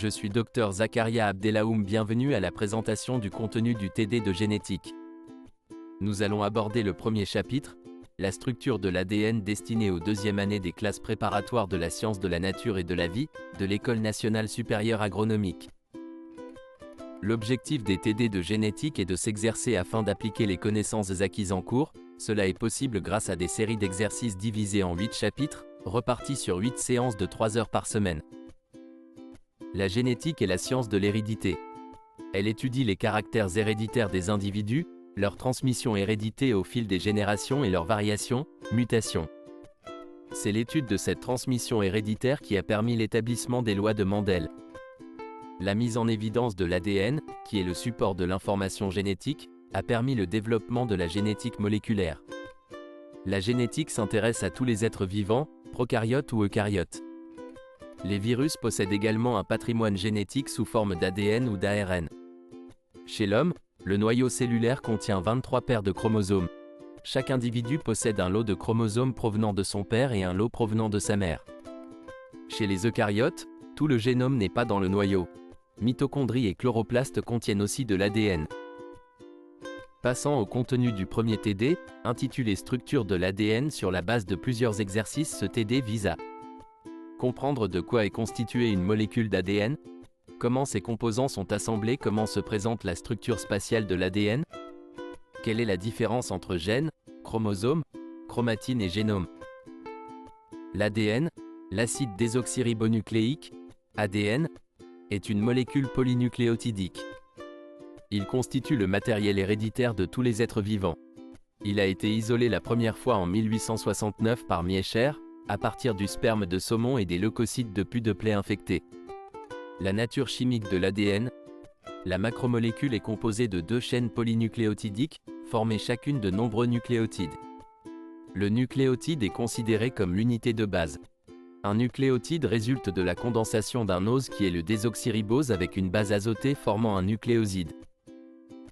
Je suis Dr Zakaria Abdellaoum, bienvenue à la présentation du contenu du TD de génétique. Nous allons aborder le premier chapitre, la structure de l'ADN destinée aux deuxième année des classes préparatoires de la science de la nature et de la vie, de l'École nationale supérieure agronomique. L'objectif des TD de génétique est de s'exercer afin d'appliquer les connaissances acquises en cours. Cela est possible grâce à des séries d'exercices divisés en 8 chapitres, repartis sur 8 séances de 3 heures par semaine. La génétique est la science de l'hérédité. Elle étudie les caractères héréditaires des individus, leur transmission héréditée au fil des générations et leurs variations, mutations. C'est l'étude de cette transmission héréditaire qui a permis l'établissement des lois de Mendel. La mise en évidence de l'ADN, qui est le support de l'information génétique, a permis le développement de la génétique moléculaire. La génétique s'intéresse à tous les êtres vivants, prokaryotes ou eucaryotes. Les virus possèdent également un patrimoine génétique sous forme d'ADN ou d'ARN. Chez l'homme, le noyau cellulaire contient 23 paires de chromosomes. Chaque individu possède un lot de chromosomes provenant de son père et un lot provenant de sa mère. Chez les eucaryotes, tout le génome n'est pas dans le noyau. Mitochondries et chloroplastes contiennent aussi de l'ADN. Passant au contenu du premier TD, intitulé Structure de l'ADN sur la base de plusieurs exercices, ce TD vise à comprendre de quoi est constituée une molécule d'ADN, comment ses composants sont assemblés, comment se présente la structure spatiale de l'ADN, quelle est la différence entre gène, chromosome, chromatine et génome. L'ADN, l'acide désoxyribonucléique, ADN, est une molécule polynucléotidique. Il constitue le matériel héréditaire de tous les êtres vivants. Il a été isolé la première fois en 1869 par Miescher, à partir du sperme de saumon et des leucocytes de pus de plaies infectées. La nature chimique de l'ADN. La macromolécule est composée de 2 chaînes polynucléotidiques, formées chacune de nombreux nucléotides. Le nucléotide est considéré comme l'unité de base. Un nucléotide résulte de la condensation d'un ose qui est le désoxyribose avec une base azotée formant un nucléoside.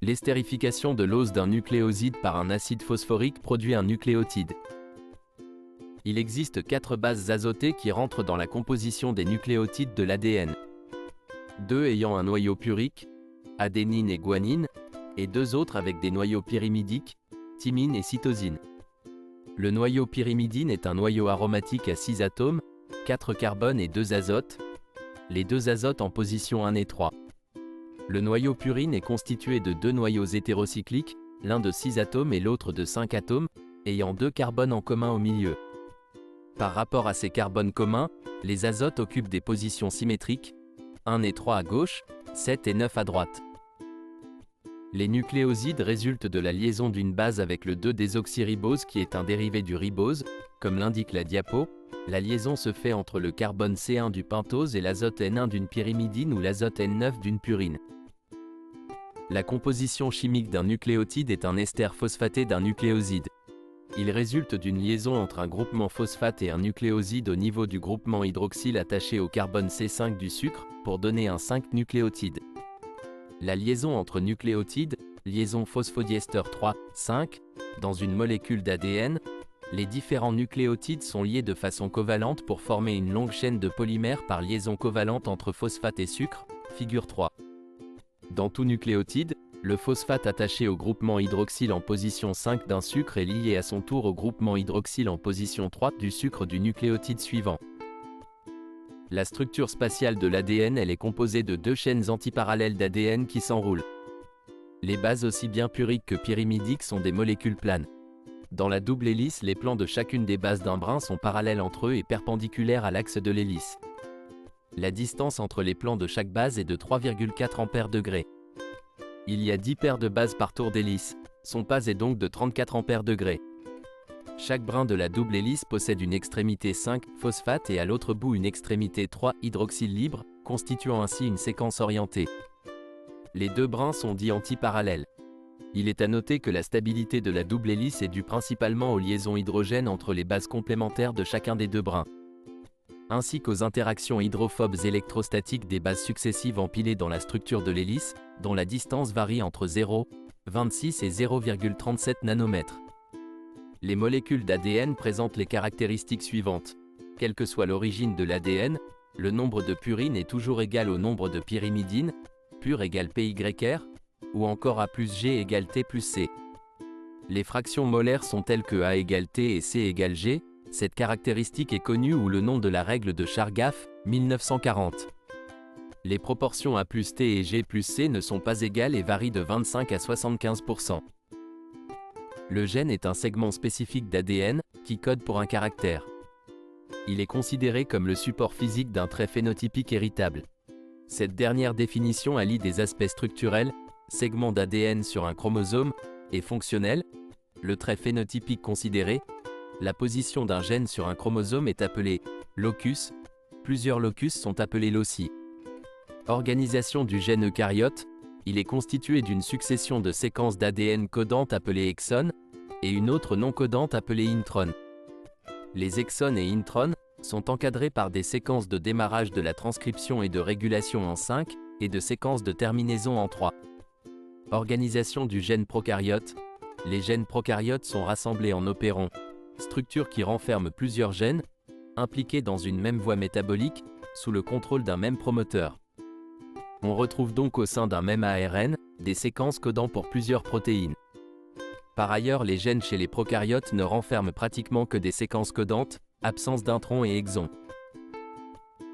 L'estérification de l'ose d'un nucléoside par un acide phosphorique produit un nucléotide. Il existe 4 bases azotées qui rentrent dans la composition des nucléotides de l'ADN. 2 ayant un noyau purique, adénine et guanine, et 2 autres avec des noyaux pyrimidiques, thymine et cytosine. Le noyau pyrimidine est un noyau aromatique à 6 atomes, 4 carbones et 2 azotes, les 2 azotes en position 1 et 3. Le noyau purine est constitué de 2 noyaux hétérocycliques, l'un de 6 atomes et l'autre de 5 atomes, ayant 2 carbones en commun au milieu. Par rapport à ces carbones communs, les azotes occupent des positions symétriques, 1 et 3 à gauche, 7 et 9 à droite. Les nucléosides résultent de la liaison d'une base avec le 2-désoxyribose qui est un dérivé du ribose, comme l'indique la diapo. La liaison se fait entre le carbone C1 du pentose et l'azote N1 d'une pyrimidine ou l'azote N9 d'une purine. La composition chimique d'un nucléotide est un ester phosphaté d'un nucléoside. Il résulte d'une liaison entre un groupement phosphate et un nucléoside au niveau du groupement hydroxyle attaché au carbone C5 du sucre, pour donner un 5-nucléotide. La liaison entre nucléotides, liaison phosphodiester 3, 5, dans une molécule d'ADN, les différents nucléotides sont liés de façon covalente pour former une longue chaîne de polymères par liaison covalente entre phosphate et sucre, figure 3. Dans tout nucléotide, le phosphate attaché au groupement hydroxyle en position 5 d'un sucre est lié à son tour au groupement hydroxyle en position 3 du sucre du nucléotide suivant. La structure spatiale de l'ADN, elle est composée de 2 chaînes antiparallèles d'ADN qui s'enroulent. Les bases aussi bien puriques que pyrimidiques sont des molécules planes. Dans la double hélice, les plans de chacune des bases d'un brin sont parallèles entre eux et perpendiculaires à l'axe de l'hélice. La distance entre les plans de chaque base est de 3,4 ampères-degrés. Il y a 10 paires de bases par tour d'hélice. Son pas est donc de 34 ampères-degrés. Chaque brin de la double hélice possède une extrémité 5 phosphate et à l'autre bout une extrémité 3 hydroxyle libre, constituant ainsi une séquence orientée. Les 2 brins sont dits antiparallèles. Il est à noter que la stabilité de la double hélice est due principalement aux liaisons hydrogènes entre les bases complémentaires de chacun des 2 brins, ainsi qu'aux interactions hydrophobes électrostatiques des bases successives empilées dans la structure de l'hélice, dont la distance varie entre 0,26 et 0,37 nanomètres. Les molécules d'ADN présentent les caractéristiques suivantes. Quelle que soit l'origine de l'ADN, Le nombre de purines est toujours égal au nombre de pyrimidines, pur égale PYR, ou encore A plus G égale T plus C. Les fractions molaires sont telles que A égale T et C égale G. Cette caractéristique est connue sous le nom de la règle de Chargaff, 1940. Les proportions A plus T et G plus C ne sont pas égales et varient de 25 à 75%. Le gène est un segment spécifique d'ADN qui code pour un caractère. Il est considéré comme le support physique d'un trait phénotypique héritable. Cette dernière définition allie des aspects structurels, segments d'ADN sur un chromosome, et fonctionnels. Le trait phénotypique considéré, la position d'un gène sur un chromosome est appelée locus, plusieurs locus sont appelés loci. Organisation du gène eucaryote, il est constitué d'une succession de séquences d'ADN codantes appelées exones, et une autre non codante appelée introne. Les exones et intrones sont encadrés par des séquences de démarrage de la transcription et de régulation en 5, et de séquences de terminaison en 3. Organisation du gène prokaryote. Les gènes prokaryotes sont rassemblés en opérons, structure qui renferme plusieurs gènes, impliqués dans une même voie métabolique, sous le contrôle d'un même promoteur. On retrouve donc au sein d'un même ARN, des séquences codant pour plusieurs protéines. Par ailleurs, les gènes chez les prokaryotes ne renferment pratiquement que des séquences codantes, absence d'introns et exons.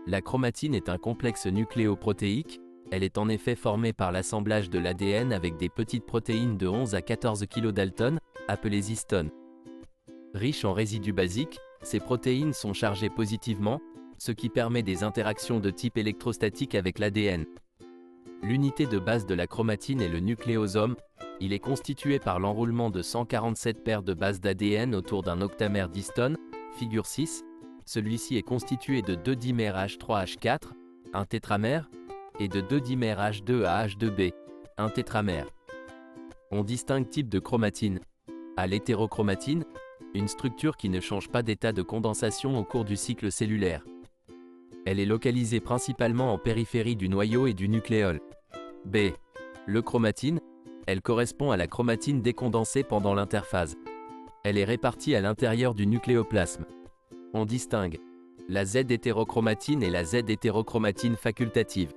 La chromatine est un complexe nucléoprotéique. Elle est en effet formée par l'assemblage de l'ADN avec des petites protéines de 11 à 14 kilodaltons, appelées histones. Riches en résidus basiques, ces protéines sont chargées positivement, ce qui permet des interactions de type électrostatique avec l'ADN. L'unité de base de la chromatine est le nucléosome. Il est constitué par l'enroulement de 147 paires de bases d'ADN autour d'un octamère d'histones, figure 6. Celui-ci est constitué de 2 dimères H3H4, un tétramère, et de 2 dimères H2 à H2B, un tétramère. On distingue type de chromatine. À l'hétérochromatine, une structure qui ne change pas d'état de condensation au cours du cycle cellulaire. Elle est localisée principalement en périphérie du noyau et du nucléole. B. L'euchromatine, elle correspond à la chromatine décondensée pendant l'interphase. Elle est répartie à l'intérieur du nucléoplasme. On distingue la Z-hétérochromatine et la Z-hétérochromatine facultative.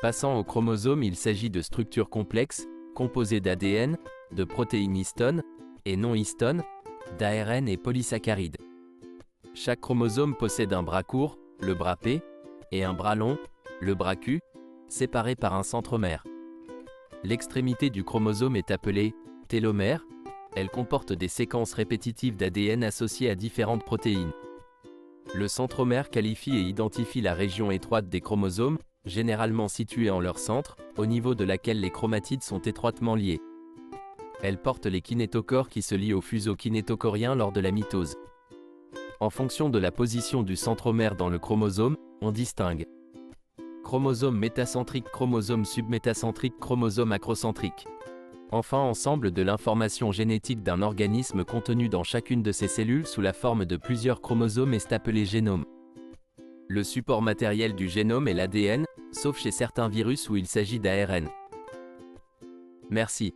Passant au chromosome, il s'agit de structures complexes, composées d'ADN, de protéines histones, et non histones, d'ARN et polysaccharides. Chaque chromosome possède un bras court, le bras P, et un bras long, le bras Q, séparés par un centromère. L'extrémité du chromosome est appelée télomère. Elle comporte des séquences répétitives d'ADN associées à différentes protéines. Le centromère qualifie et identifie la région étroite des chromosomes, généralement située en leur centre, au niveau de laquelle les chromatides sont étroitement liées. Elle porte les kinétochores qui se lient au fuseau kinétochorien lors de la mitose. En fonction de la position du centromère dans le chromosome, on distingue chromosome métacentrique, chromosome submétacentrique, chromosome acrocentrique. Enfin, ensemble de l'information génétique d'un organisme contenu dans chacune de ces cellules sous la forme de plusieurs chromosomes est appelé génome. Le support matériel du génome est l'ADN, sauf chez certains virus où il s'agit d'ARN. Merci.